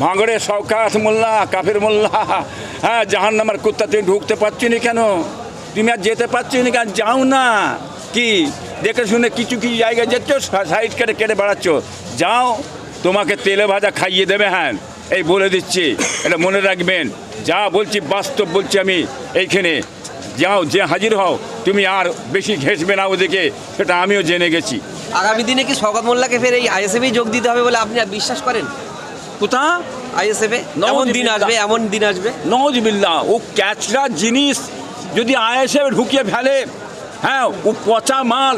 ভাঙড়ে শওকাত মোল্লা, কাফের মোল্লা, হ্যাঁ জাহান্নামের কুত্তা, তুমি ঢুকতে পারছি না কেন? তুমি আর যেতে পারছি না কেন? যাও না, কি দেখে শুনে কিছু কিছু জায়গায় যাচ্ছ, সাইড কেটে কেটে বেড়াচ্ছ, যাও, তোমাকে তেলে ভাজা খাইয়ে দেবে। হ্যাঁ, এই বলে দিচ্ছি, এটা মনে রাখবেন। যা বলছি বাস্তব বলছি আমি এইখানে। যাও, যে হাজির হও, তুমি আর বেশি ঘেঁষবে না ওদিকে, সেটা আমিও জেনে গেছি। আগামী দিনে কি শওকত মোল্লাকে ফের এই আইএসএফে যোগ দিতে হবে বলে আপনি বিশ্বাস করেন? কোথা আইএসএফে এমন দিন আসবে নওয়াজবিল্লাহ, ও ক্যাচরা জিনিস যদি আইএসএফ ঢুকিয়ে ফেলে, হ্যাঁ, ও পচা মাল,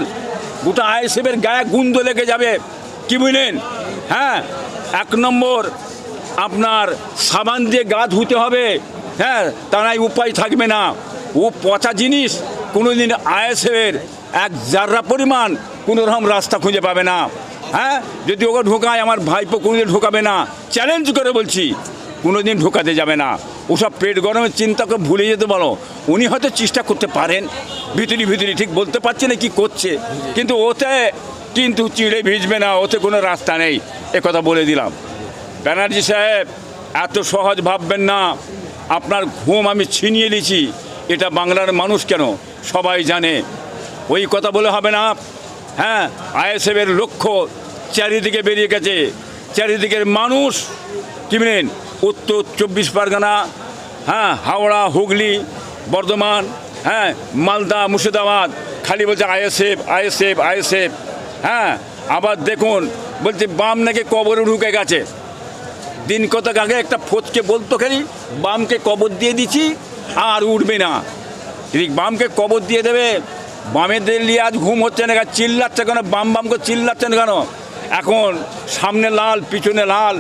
গোটা আইএসএফের গায়ে গুন্দ লেগে যাবে। কি বুঝলেন? হ্যাঁ, 1 নম্বর আপনার সাবান দিয়ে গা ধুতে হবে, হ্যাঁ, তারাই উপায় থাকবে না। ও পচা জিনিস কোনোদিন আইএসএফের এক জাররা পরিমাণ কোনো রকম রাস্তা খুঁজে পাবে না। হ্যাঁ, যদি ওকে ঢোকায়, আমার ভাইপো কোনোদিন ঢোকাবে না, চ্যালেঞ্জ করে বলছি, কোনোদিন ঢোকাতে যাবে না। ওসব পেট গরমের চিন্তাকে ভুলে যেতে বলো। উনি হয়তো চেষ্টা করতে পারেন ভিতরি ভিতরি, ঠিক বলতে পারছে না কি করছে, কিন্তু ওতে কিন্তু চিড়ে ভিজবে না, ওতে কোনো রাস্তা নেই, কথা বলে দিলাম। ব্যানার্জি সাহেব, এত সহজ ভাববেন না। আপনার ঘুম আমি ছিনিয়ে নিয়েছি, এটা বাংলার মানুষ কেন সবাই জানে। ওই কথা বলে হবে না। হ্যাঁ, আইএসএফের লক্ষ্য চারিদিকে বেরিয়ে গেছে, চারিদিকের মানুষ কি বলেন, উত্তর 24 পরগনা, হ্যাঁ, হাওড়া, হুগলি, বর্ধমান, হ্যাঁ, মালদা, মুর্শিদাবাদ, খালি বলছে আইএসএফ আইএসএফ আইএসএফ। হ্যাঁ, আবার দেখুন বলছে বাম নাকি কবরে ঢুকে গেছে। দিন কতক আগে একটা ফোচকে বলতো, খালি বামকে কবর দিয়ে দিচ্ছি আর উঠবে না। ঠিক বামকে কবর দিয়ে দেবে, বামেদের নিয়ে আজ ঘুম হচ্ছে না, চিল্লাচ্ছে কেন? বাম বাম করে চিল্লাচ্ছেন কেন? এখন সামনে লাল, পিছনে লাল,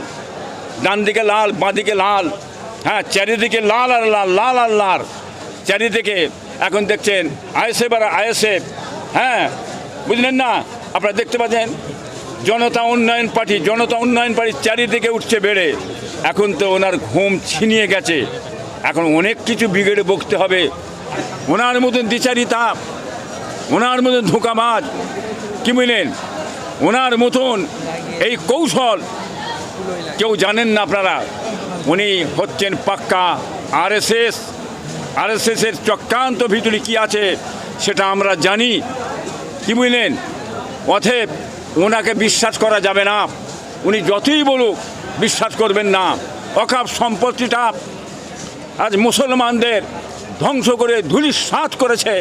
ডান দিকে লাল, বাঁ দিকে লাল, হ্যাঁ, চারিদিকে লাল আর লাল, লাল আর লাল চারিদিকে। এখন দেখছেন আইএসএফ আর আইএসএফ। হ্যাঁ, বুঝলেন না? আপনারা দেখতে পাচ্ছেন জনতা উন্নয়ন পার্টি, জনতা উন্নয়ন পার্টি চারিদিকে উঠছে বেড়ে। এখন তো ওনার ঘুম ছিনিয়ে গেছে, এখন অনেক কিছু বিগড়ে বকতে হবে। ওনার মতন দ্বিচারিতা, ওনার মতন ধোঁকাবাজ, কি বুঝলেন, ওনার মতন এই কৌশল কেউ জানেন না আপনারা। উনি হচ্ছেন পাক্কা আরএসএস। আরএসএসের চক্রান্ত ভিতরে কি আছে সেটা আমরা জানি, কি বুঝলেন। অতএব ওনাকে বিশ্বাস করা যাবে না, উনি যতই বলুক বিশ্বাস করবেন না। অকাপ সম্পত্তিটা আজ মুসলমানদের ধ্বংস করে ধূলিসাৎ করেছে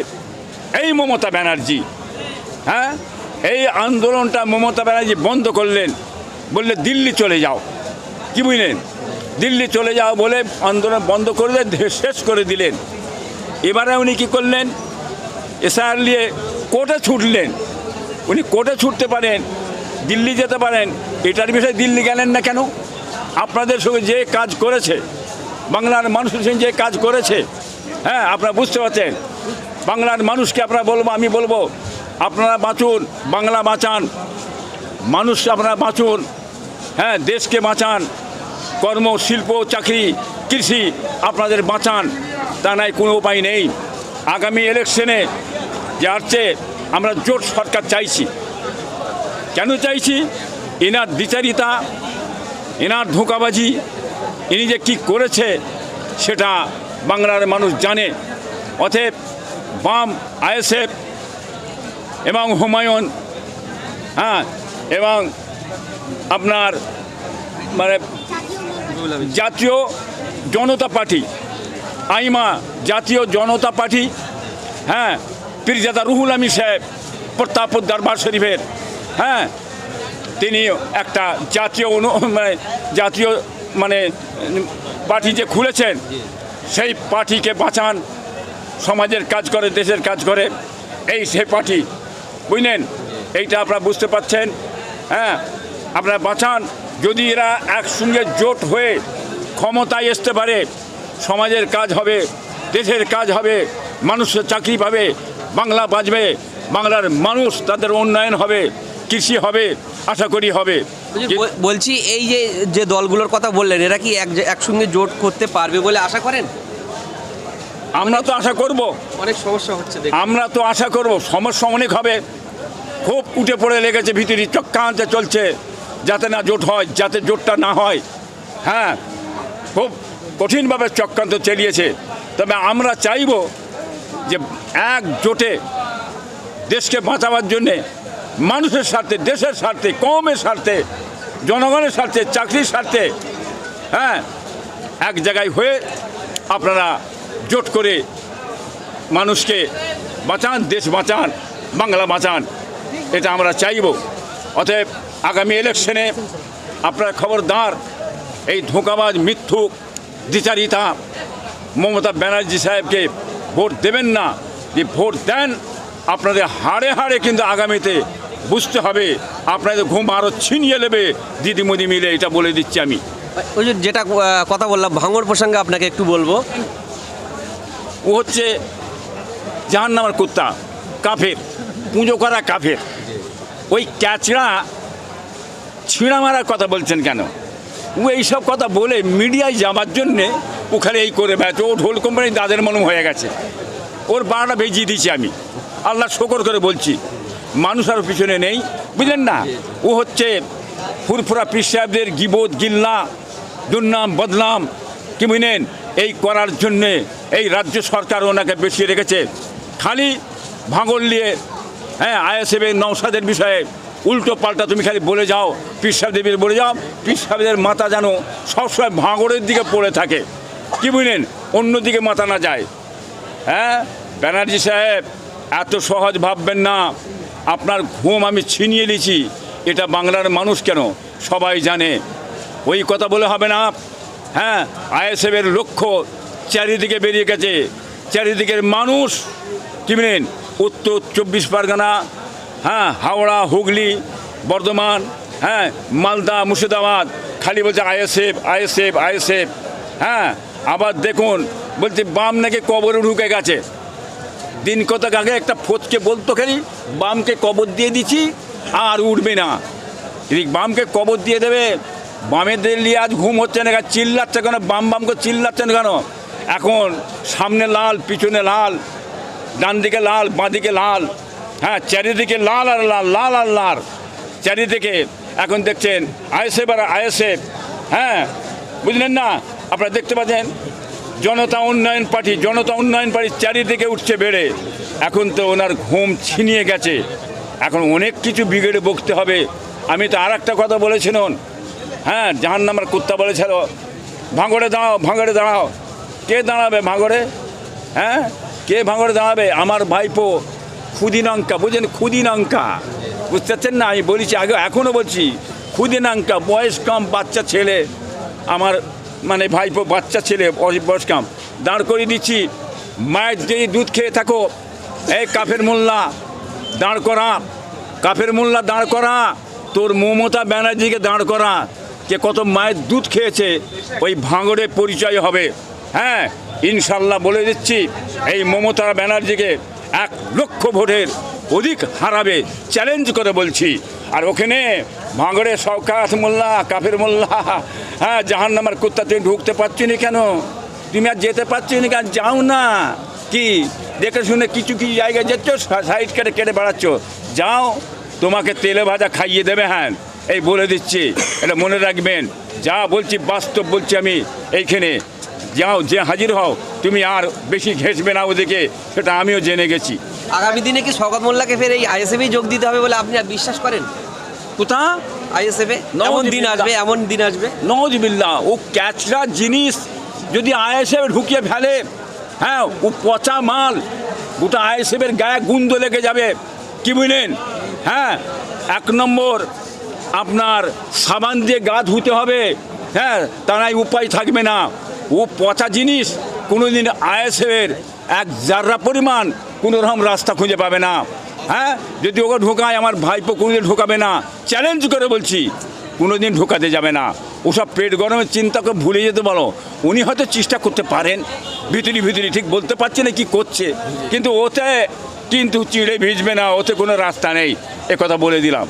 এই মমতা ব্যানার্জি। হ্যাঁ, এই আন্দোলনটা মমতা ব্যানার্জি বন্ধ করলেন, বললে দিল্লি চলে যাও, কি বুঝলেন, দিল্লি চলে যাও বলে আন্দোলন বন্ধ করে শেষ করে দিলেন। এবারে উনি কী করলেন? এসআর নিয়ে কোর্টে ছুটলেন। উনি কোর্টে ছুটতে পারেন, দিল্লি যেতে পারেন, এটার বিষয়ে দিল্লি গেলেন না কেন? আপনাদের সঙ্গে যে কাজ করেছে, বাংলার মানুষের সঙ্গে যে কাজ করেছে, হ্যাঁ, আপনারা বুঝতে পারছেন। বাংলার মানুষকে আপনারা বলবো, আমি বলবো, আপনারা বাঁচুন, বাংলা বাঁচান, মানুষ আপনারা বাঁচুন, হ্যাঁ, দেশকে বাঁচান, কর্ম, শিল্প, চাকরি, কৃষি আপনাদের বাঁচান, তা নাই কোনো উপায় নেই। আগামী ইলেকশনে যে আসছে, আমরা জোট সরকার চাইছি। কেন চাইছি? এনার দ্বিচারিতা, এনার ধোঁকাবাজি, ইনি যে কী করেছে সেটা বাংলার মানুষ জানে। অতএব বাম, আইএসএফ এবং হুমায়ুন, হ্যাঁ, এবং আপনার মানে জাতীয় জনতা পার্টি, আইমা জাতীয় জনতা পার্টি, হ্যাঁ, পীরজাদা রুহুল আমিন সাহেব প্রতাপপুর দরবার শরীফের, হ্যাঁ, তিনি একটা জাতীয় পার্টি যে খুলেছেন, সেই পার্টিকে বাঁচান, সমাজের কাজ করে, দেশের কাজ করে, এই সেই পার্টি, বুঝলেন। এইটা আপনারা বুঝতে পারছেন। হ্যাঁ, আপনারা বাঁচান। যদি এরা একসঙ্গে জোট হয়ে ক্ষমতায় আসতে পারে, সমাজের কাজ হবে, দেশের কাজ হবে, মানুষের চাকরি পাবে, বাংলা বাঁচবে, বাংলার মানুষ তাদের উন্নয়ন হবে, কৃষি হবে, আশা করি হবে। বলছি, এই যে দলগুলোর কথা বললেন, এরা কি একসঙ্গে জোট করতে পারবে বলে আশা করেন? আমরা তো আশা করব। অনেক সমস্যা হচ্ছে, আমরা তো আশা করব, সমস্যা অনেক হবে, খুব উঠে পড়ে লেগেছে, ভিতরে চক্রান্ত চলছে যাতে না জোট হয়, যাতে জোটটা না হয়। হ্যাঁ খুব কঠিনভাবে চক্রান্ত চালিয়েছে। তবে আমরা চাইব যে একজোটে দেশকে বাঁচাবার জন্যে, মানুষের স্বার্থে, দেশের স্বার্থে, কওমের স্বার্থে, জনগণের স্বার্থে, চাকরির স্বার্থে, হ্যাঁ এক জায়গায় হয়ে আপনারা জোট করে মানুষকে বাঁচান, দেশ বাঁচান, বাংলা বাঁচান, এটা আমরা চাইব। অতএব আগামী ইলেকশনে আপনারা খবরদার এই ধোঁকাবাজ, মিথ্যুক, দ্বিচারিতা মমতা ব্যানার্জি সাহেবকে ভোট দেবেন না। যে ভোট দেন, আপনাদের হাড়ে হাড়ে কিন্তু আগামীতে বুঝতে হবে, আপনাদের ঘুম আরও ছিনিয়ে নেবে দিদিমণি মিলে, এটা বলে দিচ্ছি আমি। ওই যে যেটা কথা বললাম ভাঙড় প্রসঙ্গে আপনাকে একটু বলবো। ও হচ্ছে জাহান্নামের কুত্তা, কাফের, পুজো করা কাফের। ওই ক্যাচড়া ছিঁড়া মারার কথা বলছেন কেন? ও এইসব কথা বলে মিডিয়ায় যাওয়ার জন্যে ওখানে এই করে বেড়াচ্ছে। ও ঢোল কোম্পানি দাদের মলম হয়ে গেছে, ওর বারোটা ভেজিয়ে দিয়েছি আমি, আল্লাহ শকর করে বলছি। মানুষ আর পিছনে নেই, বুঝলেন না? ও হচ্ছে ফুরফুরা পীর সাহেবদের গিবত, গিল্লা, দুর্নাম, বদনাম, কি বুঝলেন, এই করার জন্যে এই রাজ্য সরকার ওনাকে বেশি রেখেছে। খালি ভাঙড় নিয়ে, হ্যাঁ আইএসএফের নওশাদের বিষয়ে উল্টো পাল্টা তুমি খালি বলে যাও, পীর সাহেবদের বলে যাও। পীর সাহেবদের মাথা যেন সবসময় ভাঙড়ের দিকে পড়ে থাকে, কি বুঝলেন, অন্যদিকে মাথা না যায়। হ্যাঁ ব্যানার্জি সাহেব, এত সহজ ভাববেন না। আপনার ঘুম আমি ছিনিয়ে নিয়েছি, এটা বাংলার মানুষ কেন সবাই জানে। ওই কথা বলে হবে না। হ্যাঁ আইএসএফের লক্ষ্য চারিদিকে বেরিয়ে গেছে, চারিদিকের মানুষ, কি বলেন, উত্তর 24 পরগনা, হ্যাঁ হাওড়া, হুগলি, বর্ধমান, হ্যাঁ মালদা, মুর্শিদাবাদ, খালি বলছে আইএসএফ, আইএসএফ, আইএসএফ। হ্যাঁ আবার দেখুন বলছে বাম নাকি কবরে ঢুকে গেছে। দিন কতক আগে একটা ফোচকে বলতো খালি বামকে কবর দিয়ে দিচ্ছি আর উঠবে না। এদিক বামকে কবর দিয়ে দেবে, বামেদের নিয়ে আজ ঘুম হচ্ছে না, চিল্লাচ্ছে কেন? বাম বাম করে চিল্লাচ্ছেন কেন? এখন সামনে লাল, পিছনে লাল, ডান দিকে লাল, বাঁ দিকে লাল, হ্যাঁ চারিদিকে লাল আর লাল, লাল আর লাল চারিদিকে। এখন দেখছেন আইএসএফ আর আইএসএফ, হ্যাঁ বুঝলেন না? আপনারা দেখতে পাচ্ছেন জনতা উন্নয়ন পার্টি, জনতা উন্নয়ন পার্টি চারিদিকে উঠছে বেড়ে। এখন তো ওনার ঘুম ছিনিয়ে গেছে, এখন অনেক কিছু বিগড়ে বকতে হবে। আমি তো আর একটা কথা বলেছিলাম, হ্যাঁ জাহান্নামের কুত্তা বলেছিল ভাঙড়ে দাঁড়াও, ভাঙড়ে দাঁড়াও। কে দাঁড়াবে ভাঙড়ে? হ্যাঁ কে ভাঙড়ে দাঁড়াবে? আমার ভাইপো ক্ষুদিনাঙ্কা, বুঝলেন, ক্ষুদিনাঙ্কা, বুঝতে পারছেন না? আমি বলেছি আগে, এখনও বলছি, ক্ষুদিনাঙ্কা, বয়স কম বাচ্চা ছেলে, আমার মানে ভাইপো বাচ্চা ছেলে, বয়স কম, দাঁড় করিয়ে দিচ্ছি। মায়ের যেই দুধ খেয়ে থাকো, এই কাফের মোল্লা দাঁড় করা, কাফের মোল্লা দাঁড় করা, তোর মমতা ব্যানার্জিকে দাঁড় করা, যে কত মায়ের দুধ খেয়েছে, ওই ভাঙড়ে পরিচয় হবে। হ্যাঁ ইনশাল্লাহ বলে দিচ্ছি, এই মমতা ব্যানার্জিকে 1 লক্ষ ভোটের অধিক হারাবে, চ্যালেঞ্জ করে বলছি। আর ওখানে ভাঙড়ে শওকাত মোল্লা, কাফের মোল্লা, হ্যাঁ জাহান্নামের কুত্তা, তুমি ঢুকতে পারছি না কেন? তুমি আর যেতে পারছি না কেন? যাও না, কি দেখে শুনে কিছু কিছু জায়গায় যাচ্ছ, সাইড কেটে কেটে বেড়াচ্ছ, যাও, তোমাকে তেলে ভাজা খাইয়ে দেবে। হ্যাঁ এই বলে দিচ্ছি, এটা মনে রাখবেন। যা বলছি বাস্তব বলছি আমি। এইখানে যাও, যে হাজির হও, তুমি আর বেশি ঘেঁষবে না ওদিকে, সেটা আমিও জেনে গেছি। আগামী দিনে কি শওকত মোল্লাকে ফের এই আইএসএফে যোগ দিতে হবে বলে আপনি বিশ্বাস করেন? কোথা আইএসএফে এমন দিন আসবে, এমন দিন আসবে, নওয়াজবিল্লাহ, ও ক্যাচরা জিনিস যদি আইএসএফ ঢুকিয়ে ফেলে, হ্যাঁ ও পচা মাল, গোটা আইএসএফের গায়ে গুন্দ লেগে যাবে, কি বুঝলেন? হ্যাঁ 1 নম্বর আপনার সাবান দিয়ে গা ধুতে হবে, হ্যাঁ তারাই উপায় থাকবে না। ও পচা জিনিস কোনোদিন আইএসএফের 1 জাররা পরিমাণ কোনো রকম রাস্তা খুঁজে পাবে না। হ্যাঁ যদি ওকে ঢোকায়, আমার ভাইপো কোনোদিন ঢোকাবে না, চ্যালেঞ্জ করে বলছি, কোনোদিন ঢোকাতে যাবে না। ওসব পেট গরমের চিন্তাকে ভুলে যেতে বলো। উনি হয়তো চেষ্টা করতে পারেন ভিতরি ভিতরি, ঠিক বলতে পারছি না কি করছে, কিন্তু ওতে কিন্তু চিড়ে ভিজবে না, ওতে কোনো রাস্তা নেই, এ কথা বলে দিলাম।